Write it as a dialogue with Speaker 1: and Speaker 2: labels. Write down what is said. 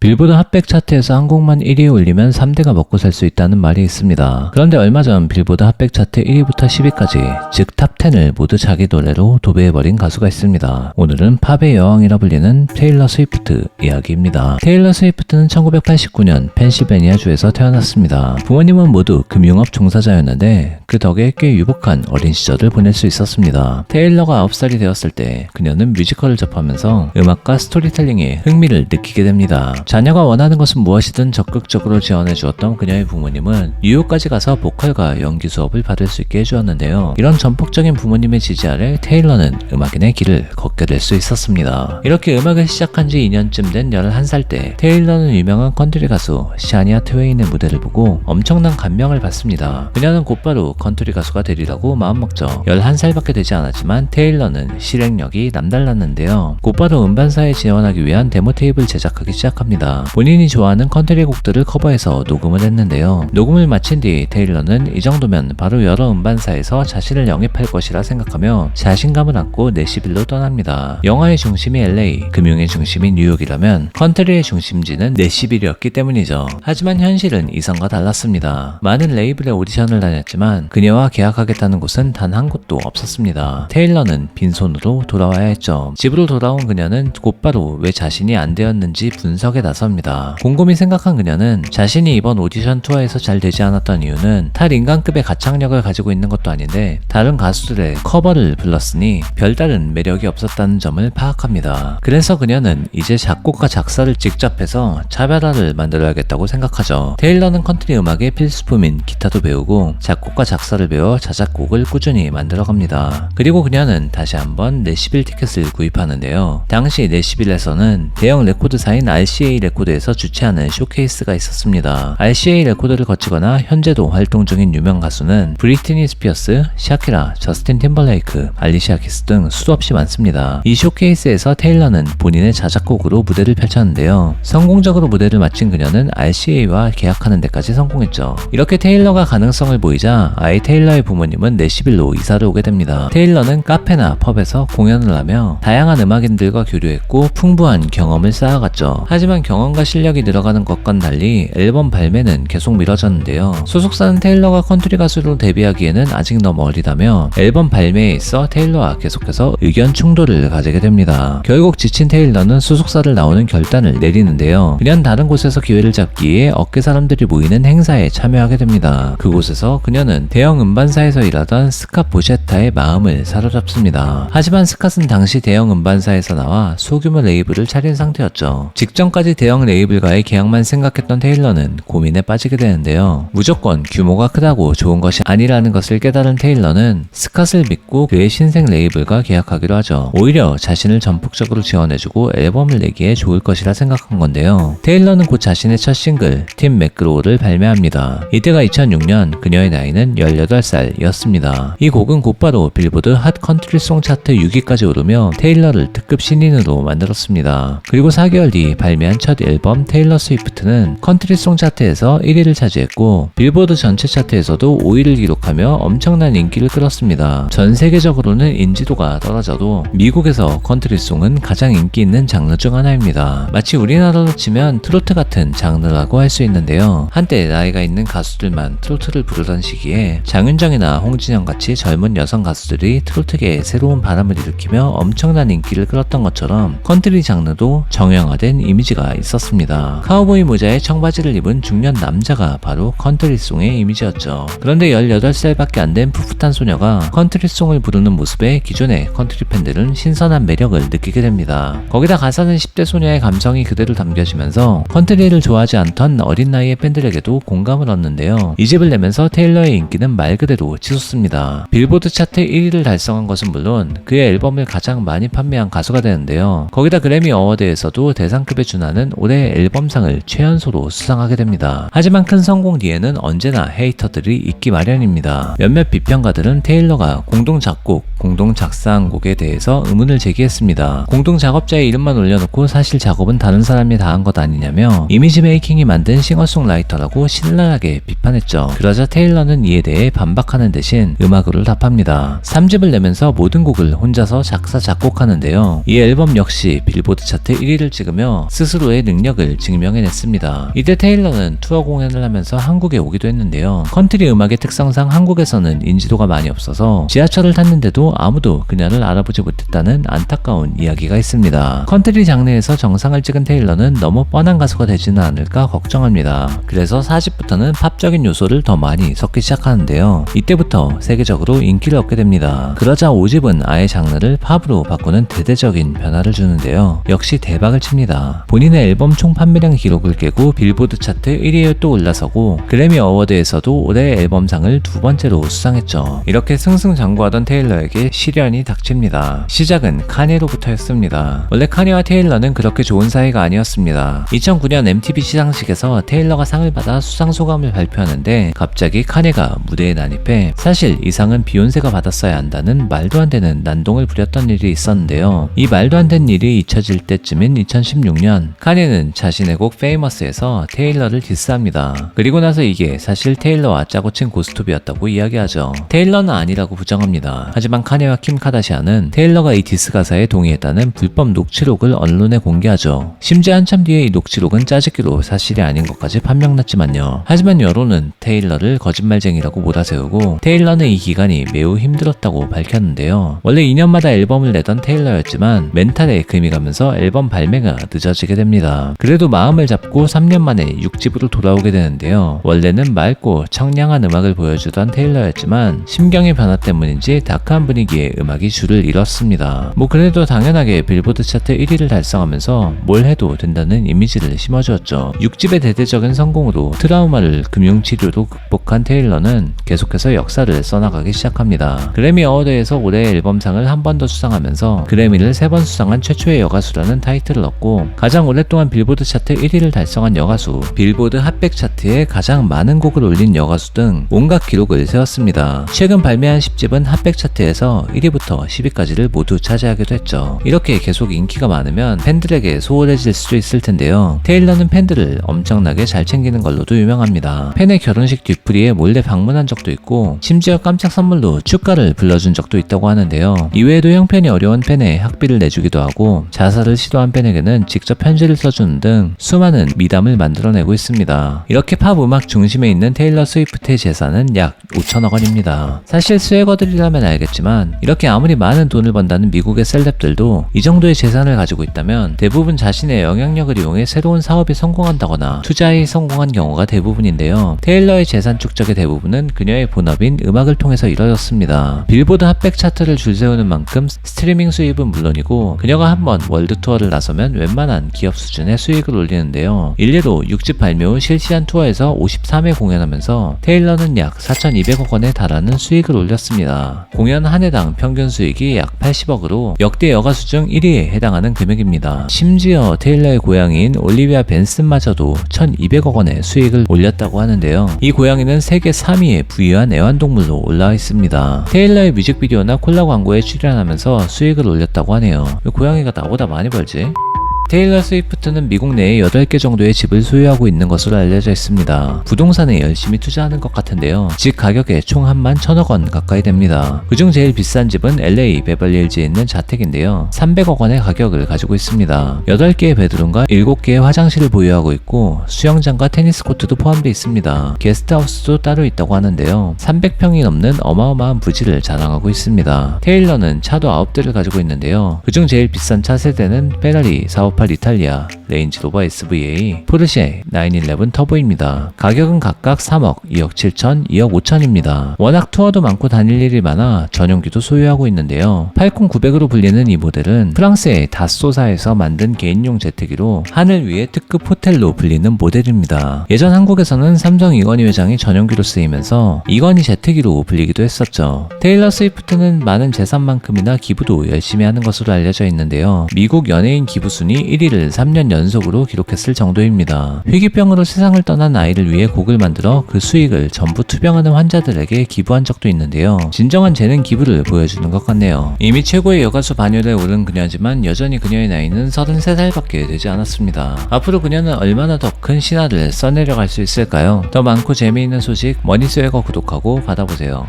Speaker 1: 빌보드 핫백 차트에서 한 곡만 1위에 올리면 3대가 먹고 살 수 있다는 말이 있습니다. 그런데 얼마 전 빌보드 핫백 차트 1위부터 10위까지 즉 탑10을 모두 자기 노래로 도배해버린 가수가 있습니다. 오늘은 팝의 여왕이라 불리는 테일러 스위프트 이야기입니다. 테일러 스위프트는 1989년 펜실베니아주에서 태어났습니다. 부모님은 모두 금융업 종사자였는데 그 덕에 꽤 유복한 어린 시절을 보낼 수 있었습니다. 테일러가 9살이 되었을 때 그녀는 뮤지컬을 접하면서 음악과 스토리텔링에 흥미를 느끼게 됩니다. 자녀가 원하는 것은 무엇이든 적극적으로 지원해 주었던 그녀의 부모님은 뉴욕까지 가서 보컬과 연기 수업을 받을 수 있게 해주었는데요. 이런 전폭적인 부모님의 지지 아래 테일러는 음악인의 길을 걷게 될 수 있었습니다. 이렇게 음악을 시작한 지 2년쯤 된 11살 때 테일러는 유명한 컨트리 가수 샤니아 트웨인의 무대를 보고 엄청난 감명을 받습니다. 그녀는 곧바로 컨트리 가수가 되리라고 마음먹죠. 11살밖에 되지 않았지만 테일러는 실행력이 남달랐는데요. 곧바로 음반사에 지원하기 위한 데모 테이프를 제작하기 시작합니다. 본인이 좋아하는 컨트리 곡들을 커버해서 녹음을 했는데요. 녹음을 마친 뒤 테일러는 이 정도면 바로 여러 음반사에서 자신을 영입할 것이라 생각하며 자신감을 안고 내시빌로 떠납니다. 영화의 중심이 LA, 금융의 중심이 뉴욕이라면 컨트리의 중심지는 내시빌이었기 때문이죠. 하지만 현실은 이상과 달랐습니다. 많은 레이블의 오디션을 다녔지만 그녀와 계약하겠다는 곳은 단 한 곳도 없었습니다. 테일러는 빈손으로 돌아와야 했죠. 집으로 돌아온 그녀는 곧바로 왜 자신이 안 되었는지 분석에 나섭니다. 곰곰이 생각한 그녀는 자신이 이번 오디션 투어에서 잘 되지 않았던 이유는 탈인간급의 가창력을 가지고 있는 것도 아닌데 다른 가수들의 커버를 불렀으니 별다른 매력이 없었다는 점을 파악합니다. 그래서 그녀는 이제 작곡과 작사를 직접 해서 차별화를 만들어야겠다고 생각하죠. 테일러는 컨트리 음악의 필수품인 기타도 배우고 작곡과 작사를 배워 자작곡을 꾸준히 만들어갑니다. 그리고 그녀는 다시 한번 내시빌 티켓을 구입하는데요. 당시 내시빌에서는 대형 레코드사인 RCA 레코드에서 주최하는 쇼케이스가 있었습니다. RCA 레코드를 거치거나 현재도 활동 중인 유명 가수는 브리트니 스피어스, 샤키라, 저스틴 팀벌레이크, 알리시아 키스 등 수도 없이 많습니다. 이 쇼케이스에서 테일러는 본인의 자작곡으로 무대를 펼쳤는데요. 성공적으로 무대를 마친 그녀는 RCA와 계약하는 데까지 성공했죠. 이렇게 테일러가 가능성을 보이자 아이 테일러의 부모님은 내시빌로 이사를 오게 됩니다. 테일러는 카페나 펍에서 공연을 하며 다양한 음악인들과 교류했고 풍부한 경험을 쌓아갔죠. 하지만 경험과 실력이 늘어가는 것과는 달리 앨범 발매는 계속 미뤄졌는데요. 소속사는 테일러가 컨트리 가수로 데뷔하기에는 아직 너무 어리다며 앨범 발매에 있어 테일러와 계속해서 의견 충돌을 가지게 됩니다. 결국 지친 테일러는 소속사를 나오는 결단을 내리는데요. 그녀는 다른 곳에서 기회를 잡기 위해 업계 사람들이 모이는 행사에 참여하게 됩니다. 그곳에서 그녀는 대형 음반사에서 일하던 스캇 보셰타의 마음을 사로잡습니다. 하지만 스캇은 당시 대형 음반사에서 나와 소규모 레이블을 차린 상태였죠. 직전까지 대형 레이블과의 계약만 생각했던 테일러는 고민에 빠지게 되는데요. 무조건 규모가 크다고 좋은 것이 아니라는 것을 깨달은 테일러는 스캇을 믿고 그의 신생 레이블과 계약하기로 하죠. 오히려 자신을 전폭적으로 지원해주고 앨범을 내기에 좋을 것이라 생각한 건데요. 테일러는 곧 자신의 첫 싱글 팀 맥그로우를 발매합니다. 이때가 2006년 그녀의 나이는 18살이었습니다. 이 곡은 곧바로 빌보드 핫 컨트리송 차트 6위까지 오르며 테일러를 특급 신인으로 만들었습니다. 그리고 4개월 뒤 발매한 첫 앨범 테일러 스위프트는 컨트리송 차트에서 1위를 차지했고 빌보드 전체 차트에서도 5위를 기록하며 엄청난 인기를 끌었습니다. 전 세계적으로는 인지도가 떨어져도 미국에서 컨트리송은 가장 인기 있는 장르 중 하나입니다. 마치 우리나라로 치면 트로트 같은 장르라고 할 수 있는데요. 한때 나이가 있는 가수들만 트로트를 부르던 시기에 장윤정이나 홍진영 같이 젊은 여성 가수들이 트로트계에 새로운 바람을 일으키며 엄청난 인기를 끌었던 것처럼 컨트리 장르도 정형화된 이미지가 있었습니다. 카우보이 모자에 청바지를 입은 중년 남자가 바로 컨트리송의 이미지였죠. 그런데 18살밖에 안 된 풋풋한 소녀가 컨트리송을 부르는 모습에 기존의 컨트리 팬들은 신선한 매력을 느끼게 됩니다. 거기다 가사는 10대 소녀의 감성이 그대로 담겨지면서 컨트리를 좋아하지 않던 어린 나이의 팬들에게도 공감을 얻는데요. 이 집을 내면서 테일러의 인기는 말 그대로 치솟습니다. 빌보드 차트 1위를 달성한 것은 물론 그의 앨범을 가장 많이 판매한 가수가 되는데요. 거기다 그래미 어워드에서도 대상급에 준하는 올해 앨범상을 최연소로 수상하게 됩니다. 하지만 큰 성공 뒤에는 언제나 헤이터들이 있기 마련입니다. 몇몇 비평가들은 테일러가 공동 작곡, 공동 작사한 곡에 대해서 의문을 제기했습니다. 공동 작업자의 이름만 올려놓고 사실 작업은 다른 사람이 다 한 것 아니냐며 이미지 메이킹이 만든 싱어송라이터라고 신랄하게 비판했죠. 그러자 테일러는 이에 대해 반박하는 대신 음악으로 답합니다. 3집을 내면서 모든 곡을 혼자서 작사 작곡하는데요. 이 앨범 역시 빌보드 차트 1위를 찍으며 스스로 최고로의 능력을 증명해냈습니다. 이때 테일러는 투어 공연을 하면서 한국에 오기도 했는데요. 컨트리 음악의 특성상 한국에서는 인지도가 많이 없어서 지하철을 탔는데도 아무도 그녀를 알아보지 못했다는 안타까운 이야기가 있습니다. 컨트리 장르에서 정상을 찍은 테일러는 너무 뻔한 가수가 되지는 않을까 걱정합니다. 그래서 4집부터는 팝적인 요소를 더 많이 섞기 시작하는데요. 이때부터 세계적으로 인기를 얻게 됩니다. 그러자 5집은 아예 장르를 팝으로 바꾸는 대대적인 변화를 주는데요. 역시 대박을 칩니다. 본인의 앨범 총 판매량 기록을 깨고 빌보드 차트 1위에 또 올라서고 그래미 어워드에서도 올해 앨범상을 두 번째로 수상했죠. 이렇게 승승장구하던 테일러에게 시련이 닥칩니다. 시작은 카니로부터였습니다. 원래 카니와 테일러는 그렇게 좋은 사이가 아니었습니다. 2009년 MTV 시상식에서 테일러가 상을 받아 수상 소감을 발표하는데 갑자기 카니가 무대에 난입해 사실 이 상은 비욘세가 받았어야 한다는 말도 안 되는 난동을 부렸던 일이 있었는데요. 이 말도 안 되는 일이 잊혀질 때쯤인 2016년 카니는 자신의 곡 페이머스에서 테일러를 디스합니다. 그리고 나서 이게 사실 테일러와 짜고 친 고스톱이었다고 이야기하죠. 테일러는 아니라고 부정합니다. 하지만 카니와 킴 카다시안은 테일러가 이 디스 가사에 동의했다는 불법 녹취록을 언론에 공개하죠. 심지어 한참 뒤에 이 녹취록은 짜집기로 사실이 아닌 것까지 판명났지만요. 하지만 여론은 테일러를 거짓말쟁이라고 몰아세우고 테일러는 이 기간이 매우 힘들었다고 밝혔는데요. 원래 2년마다 앨범을 내던 테일러였지만 멘탈에 금이 가면서 앨범 발매가 늦어지게 됩니다. 그래도 마음을 잡고 3년 만에 6집으로 돌아오게 되는데요. 원래는 맑고 청량한 음악을 보여주던 테일러였지만 심경의 변화 때문인지 다크한 분위기의 음악이 줄을 잃었습니다. 뭐 그래도 당연하게 빌보드 차트 1위를 달성하면서 뭘 해도 된다는 이미지를 심어주었죠. 6집의 대대적인 성공으로 트라우마를 금융치료로 극복한 테일러는 계속해서 역사를 써나가기 시작합니다. 그래미 어워드에서 올해 앨범상을 한 번 더 수상하면서 그래미를 3번 수상한 최초의 여가수라는 타이틀을 얻고 가장 오랫동안 빌보드 차트 1위를 달성한 여가수, 빌보드 핫백 차트에 가장 많은 곡을 올린 여가수 등 온갖 기록을 세웠습니다. 최근 발매한 10집은 핫백 차트에서 1위부터 10위까지를 모두 차지하기도 했죠. 이렇게 계속 인기가 많으면 팬들에게 소홀해질 수도 있을 텐데요. 테일러는 팬들을 엄청나게 잘 챙기는 걸로도 유명합니다. 팬의 결혼식 뒤풀이에 몰래 방문한 적도 있고 심지어 깜짝 선물로 축가를 불러준 적도 있다고 하는데요. 이외에도 형편이 어려운 팬의 학비를 내주기도 하고 자살을 시도한 팬에게는 직접 편지를 써주는 등 수많은 미담을 만들어내고 있습니다. 이렇게 팝 음악 중심에 있는 테일러 스위프트의 재산은 약 5천억 원입니다. 사실 수혜거들이라면 알겠지만 이렇게 아무리 많은 돈을 번다는 미국의 셀럽들도 이 정도의 재산을 가지고 있다면 대부분 자신의 영향력을 이용해 새로운 사업이 성공한다거나 투자에 성공한 경우가 대부분인데요. 테일러의 재산 축적의 대부분은 그녀의 본업인 음악을 통해서 이뤄졌습니다. 빌보드 핫백 차트를 줄세우는 만큼 스트리밍 수입은 물론이고 그녀가 한번 월드 투어를 나서면 웬만한 기업 수준의 수익을 올리는데요. 일례로 6집 발매 후 실시한 투어에서 53회 공연하면서 테일러는 약 4,200억 원에 달하는 수익을 올렸습니다. 공연 한 해당 평균 수익이 약 80억으로 역대 여가수 중 1위에 해당하는 금액입니다. 심지어 테일러의 고양이인 올리비아 벤슨마저도 1,200억 원의 수익을 올렸다고 하는데요. 이 고양이는 세계 3위에 부유한 애완동물로 올라와 있습니다. 테일러의 뮤직비디오나 콜라 광고에 출연하면서 수익을 올렸다고 하네요. 왜 고양이가 나보다 많이 벌지? 테일러 스위프트는 미국 내에 8개 정도의 집을 소유하고 있는 것으로 알려져 있습니다. 부동산에 열심히 투자하는 것 같은데요. 집 가격에 총 11,000억 원 가까이 됩니다. 그중 제일 비싼 집은 LA 베벌리힐즈에 있는 자택인데요. 300억 원의 가격을 가지고 있습니다. 8개의 베드룸과 7개의 화장실을 보유하고 있고 수영장과 테니스 코트도 포함되어 있습니다. 게스트하우스도 따로 있다고 하는데요. 300평이 넘는 어마어마한 부지를 자랑하고 있습니다. 테일러는 차도 9대를 가지고 있는데요. 그중 제일 비싼 차 세대는 페라리 458 이탈리아, 레인지로버 SVA, 포르쉐 911 터보입니다. 가격은 각각 3억, 2억 7천, 2억 5천입니다. 워낙 투어도 많고 다닐 일이 많아 전용기도 소유하고 있는데요. 팔콘 900으로 불리는 이 모델은 프랑스의 다쏘사에서 만든 개인용 제트기로 하늘 위의 특급 호텔로 불리는 모델입니다. 예전 한국에서는 삼성 이건희 회장이 전용기로 쓰이면서 이건희 제트기로 불리기도 했었죠. 테일러 스위프트는 많은 재산만큼이나 기부도 열심히 하는 것으로 알려져 있는데요. 미국 연예인 기부 순위 1위를 3년 연속으로 기록했을 정도입니다. 희귀병으로 세상을 떠난 아이를 위해 곡을 만들어 그 수익을 전부 투병하는 환자들에게 기부한 적도 있는데요. 진정한 재능 기부를 보여주는 것 같네요. 이미 최고의 여가수 반열에 오른 그녀지만 여전히 그녀의 나이는 33살밖에 되지 않았습니다. 앞으로 그녀는 얼마나 더 큰 신화를 써내려갈 수 있을까요? 더 많고 재미있는 소식 머니스웨거 구독하고 받아보세요.